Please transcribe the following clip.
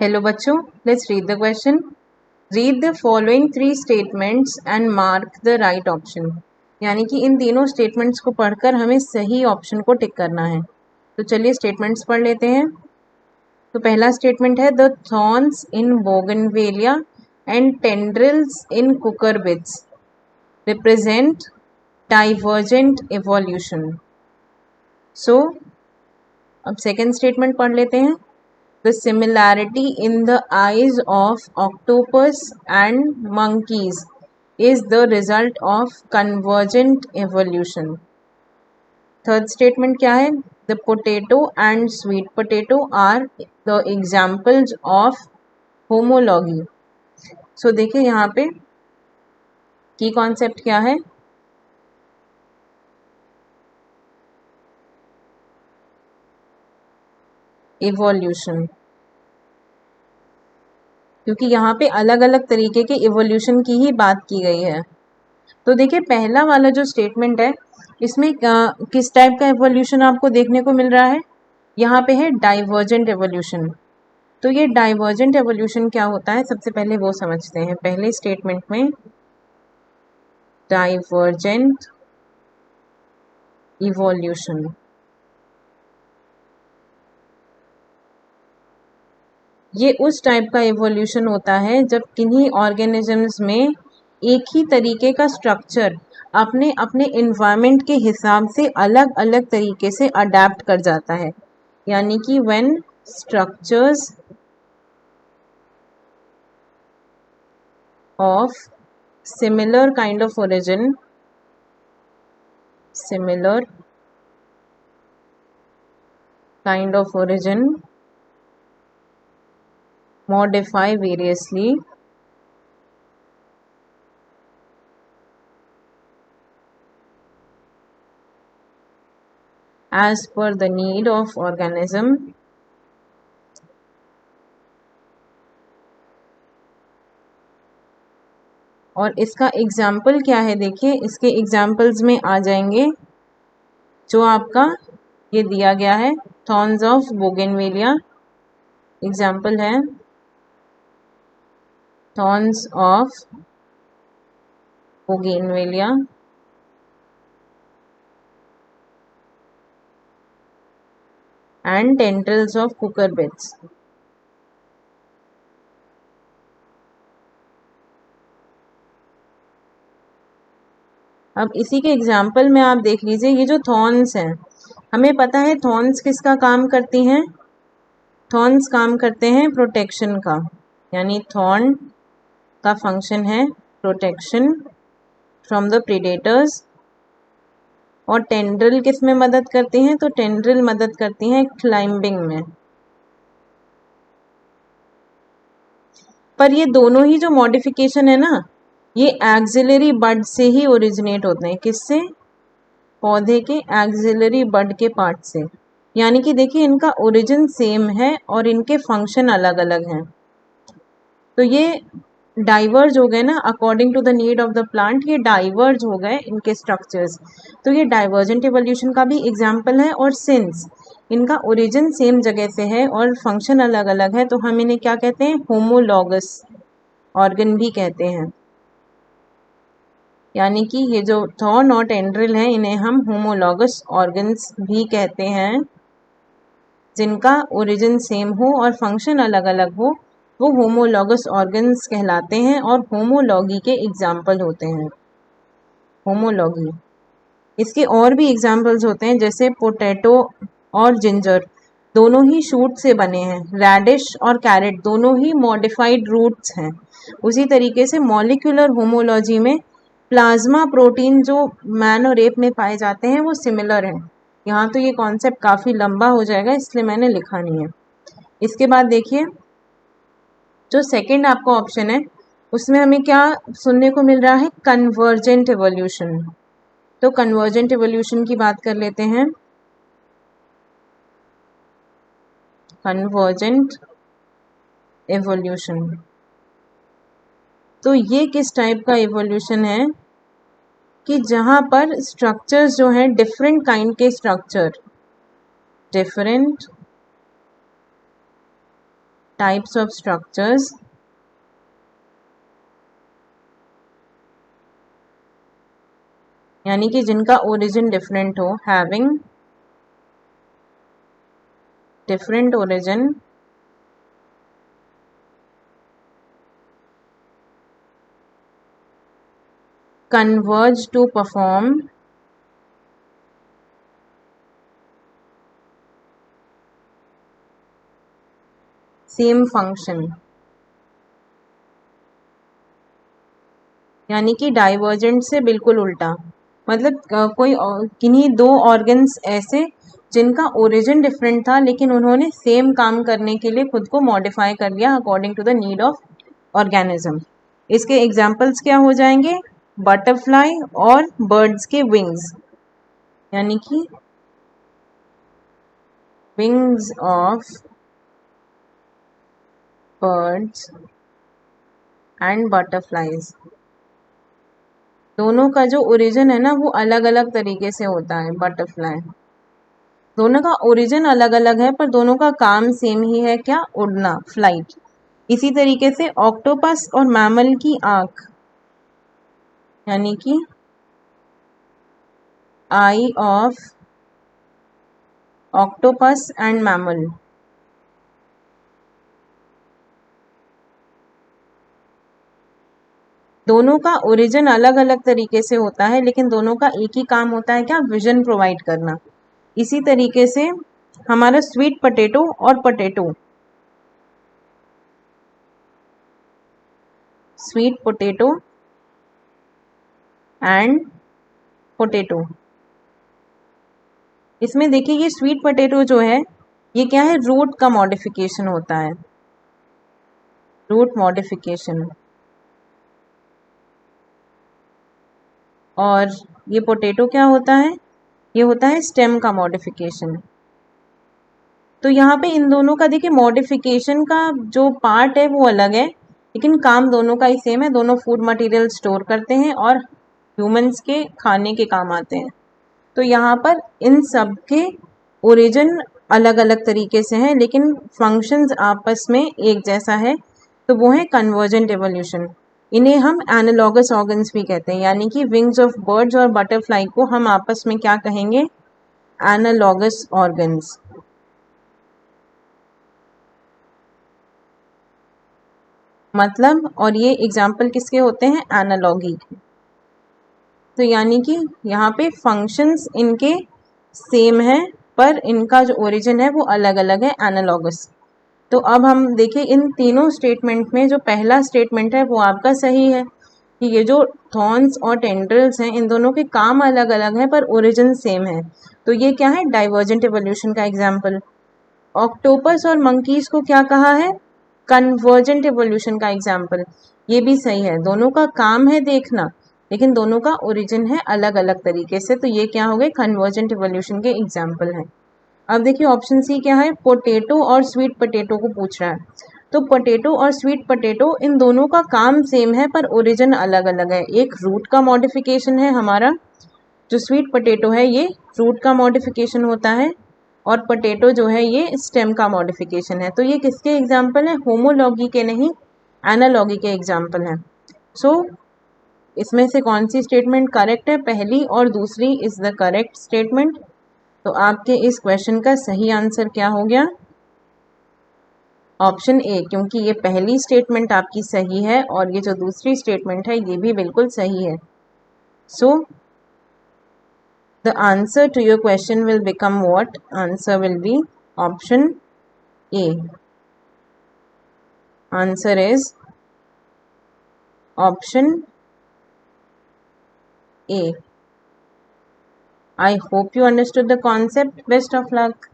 Hello बच्चों, let's read the question. Read the following three statements and mark the right option. यानी कि इन तीनों statements को पढ़कर हमें सही ऑप्शन को टिक करना है. तो चलिए स्टेटमेंट्स पढ़ लेते हैं. तो पहला स्टेटमेंट है the thorns in bougainvillea and tendrils in cucurbits represent divergent evolution. So अब सेकेंड स्टेटमेंट पढ़ लेते हैं. The similarity in the eyes of octopus and monkeys is the result of convergent evolution. Third statement क्या है? The potato and sweet potato are the examples of homology. So देखिए यहाँ पे की कॉन्सेप्ट क्या है? इवोल्यूशन, क्योंकि यहाँ पे अलग अलग तरीके के इवोल्यूशन की ही बात की गई है. तो देखिए पहला वाला जो स्टेटमेंट है इसमें किस टाइप का एवोल्यूशन आपको देखने को मिल रहा है? यहाँ पे है डाइवर्जेंट एवोल्यूशन. तो ये डाइवर्जेंट एवोल्यूशन क्या होता है सबसे पहले वो समझते हैं. पहले स्टेटमेंट में डाइवर्जेंट इवोल्यूशन, ये उस टाइप का इवोल्यूशन होता है जब किन्हीं ऑर्गेनिजम्स में एक ही तरीके का स्ट्रक्चर अपने अपने इन्वायरमेंट के हिसाब से अलग अलग तरीके से अडेप्ट कर जाता है. यानी कि when structures of similar kind of origin modify variously as per the need of organism और इसका एग्जाम्पल क्या है? देखिए इसके एग्जाम्पल्स में आ जाएंगे जो आपका ये दिया गया है थॉर्न्स ऑफ बोगनवेलिया. एग्जाम्पल है thorns of bougainvillea and tendrils of cucurbits. अब इसी के एग्जाम्पल में आप देख लीजिए ये जो थॉर्न्स हैं, हमें पता है थॉर्न्स किसका काम करती हैं? थॉर्न्स काम करते हैं प्रोटेक्शन का. यानी थॉर्न का फंक्शन है प्रोटेक्शन फ्रॉम द प्रेडेटर्स. और टेंड्रिल किस में मदद करती हैं? तो टेंड्रिल मदद करती हैं क्लाइंबिंग में. पर ये दोनों ही जो मॉडिफिकेशन है ना, ये एक्सिलरी बड से ही ओरिजिनेट होते हैं. किससे? पौधे के एक्सिलरी बड के पार्ट से. यानी कि देखिए इनका ओरिजिन सेम है और इनके फंक्शन अलग अलग हैं. तो ये डाइवर्ज हो गए ना according to the need of the plant, ये डाइवर्ज हो गए इनके स्ट्रक्चर्स. तो ये डाइवर्जेंट इवोल्यूशन का भी एग्जाम्पल है. और सिंस इनका ओरिजिन सेम जगह से है और फंक्शन अलग अलग है तो हम इन्हें क्या कहते हैं? होमोलॉगस ऑर्गन भी कहते हैं. यानी कि ये जो थॉर्न और टेंड्रिल हैं इन्हें हम होमोलॉगस ऑर्गन्स भी कहते हैं. जिनका ओरिजिन सेम हो और फंक्शन अलग अलग हो वो होमोलॉगस ऑर्गन्स कहलाते हैं और होमोलॉगी के एग्जाम्पल होते हैं. होमोलॉगी, इसके और भी एग्जाम्पल्स होते हैं जैसे पोटैटो और जिंजर दोनों ही शूट से बने हैं. रेडिश और कैरेट दोनों ही मॉडिफाइड रूट्स हैं. उसी तरीके से मॉलिक्यूलर होमोलॉजी में प्लाज्मा प्रोटीन जो मैन और एप में पाए जाते हैं वो सिमिलर हैं. यहाँ तो ये कॉन्सेप्ट काफ़ी लंबा हो जाएगा इसलिए मैंने लिखा नहीं है. इसके बाद देखिए जो सेकंड आपका ऑप्शन है उसमें हमें क्या सुनने को मिल रहा है? Convergent evolution. तो कन्वर्जेंट एवोल्यूशन की बात कर लेते हैं. कन्वर्जेंट एवोल्यूशन, तो ये किस टाइप का एवोल्यूशन है कि जहाँ पर स्ट्रक्चर्स जो हैं डिफरेंट काइंड के structure, different types of structures यानी कि जिनका ओरिजिन डिफरेंट हो, having different origin converge to perform same function। यानी कि डाइवर्जेंट से बिल्कुल उल्टा, मतलब कोई किन्हीं दो ऑर्गन्स ऐसे जिनका ओरिजिन डिफरेंट था लेकिन उन्होंने सेम काम करने के लिए खुद को मॉडिफाई कर लिया according to the need of organism. इसके एग्जाम्पल्स क्या हो जाएंगे, बटरफ्लाई और बर्ड्स के विंग्स, यानी कि wings of birds and butterflies, दोनों का जो ओरिजिन है ना वो अलग अलग तरीके से होता है। बटरफ्लाई, दोनों का ओरिजिन अलग अलग है पर दोनों का काम सेम ही है, क्या, उड़ना, फ्लाइट। इसी तरीके से ऑक्टोपस और मैमल की आंख, यानी कि आई ऑफ ऑक्टोपस एंड मैमल, दोनों का ओरिजिन अलग अलग तरीके से होता है लेकिन दोनों का एक ही काम होता है, क्या, विजन प्रोवाइड करना। इसी तरीके से हमारा स्वीट पोटैटो और potato, sweet potato and potato, इसमें देखिए ये स्वीट पोटैटो जो है ये क्या है, रूट का मॉडिफिकेशन होता है, रूट मॉडिफिकेशन। और ये पोटैटो क्या होता है, ये होता है स्टेम का मॉडिफिकेशन। तो यहाँ पे इन दोनों का देखिए मॉडिफिकेशन का जो पार्ट है वो अलग है लेकिन काम दोनों का ही सेम है, दोनों फूड मटेरियल स्टोर करते हैं और ह्यूमंस के खाने के काम आते हैं। तो यहाँ पर इन सब के ओरिजिन अलग अलग तरीके से हैं लेकिन फंक्शंस आपस में एक जैसा है, तो वो है कन्वर्जेंट एवोल्यूशन। इन्हें हम एनालॉगस ऑर्गन्स भी कहते हैं, यानी कि विंग्स ऑफ बर्ड्स और बटरफ्लाई को हम आपस में क्या कहेंगे, एनालॉगस ऑर्गन्स। मतलब, और ये एग्जाम्पल किसके होते हैं, एनालॉगी। तो यानी कि यहाँ पे फंक्शंस इनके सेम है पर इनका जो ओरिजिन है वो अलग अलग है, एनालॉगस। तो अब हम देखें इन तीनों स्टेटमेंट में जो पहला स्टेटमेंट है वो आपका सही है कि ये जो थॉर्न्स और टेंड्रिल्स हैं इन दोनों के काम अलग अलग हैं पर ओरिजिन सेम है। तो ये क्या है, डाइवर्जेंट एवोल्यूशन का एग्जाम्पल। ऑक्टोपस और मंकीज को क्या कहा है, कन्वर्जेंट एवोल्यूशन का एग्जाम्पल। ये भी सही है, दोनों का काम है देखना लेकिन दोनों का ओरिजिन है अलग अलग तरीके से, तो ये क्या हो गए, कन्वर्जेंट एवोल्यूशन के एग्जाम्पल हैं। अब देखिए ऑप्शन सी क्या है, पोटैटो और स्वीट पोटैटो को पूछ रहा है। तो पोटैटो और स्वीट पोटैटो इन दोनों का काम सेम है पर ओरिजिन अलग अलग है। एक रूट का मॉडिफिकेशन है हमारा, जो स्वीट पोटैटो है ये रूट का मॉडिफिकेशन होता है और पोटैटो जो है ये स्टेम का मॉडिफिकेशन है। तो ये किसके एग्जाम्पल है, होमोलॉगी के नहीं, एनालॉगी के एग्जाम्पल हैं। सो इसमें से कौन सी स्टेटमेंट करेक्ट है, पहली और दूसरी इज द करेक्ट स्टेटमेंट। तो आपके इस क्वेश्चन का सही आंसर क्या हो गया, ऑप्शन ए, क्योंकि ये पहली स्टेटमेंट आपकी सही है और ये जो दूसरी स्टेटमेंट है ये भी बिल्कुल सही है। So the answer to your question will become what, answer will be option A. Answer is option A. I hope you understood the concept. Best of luck.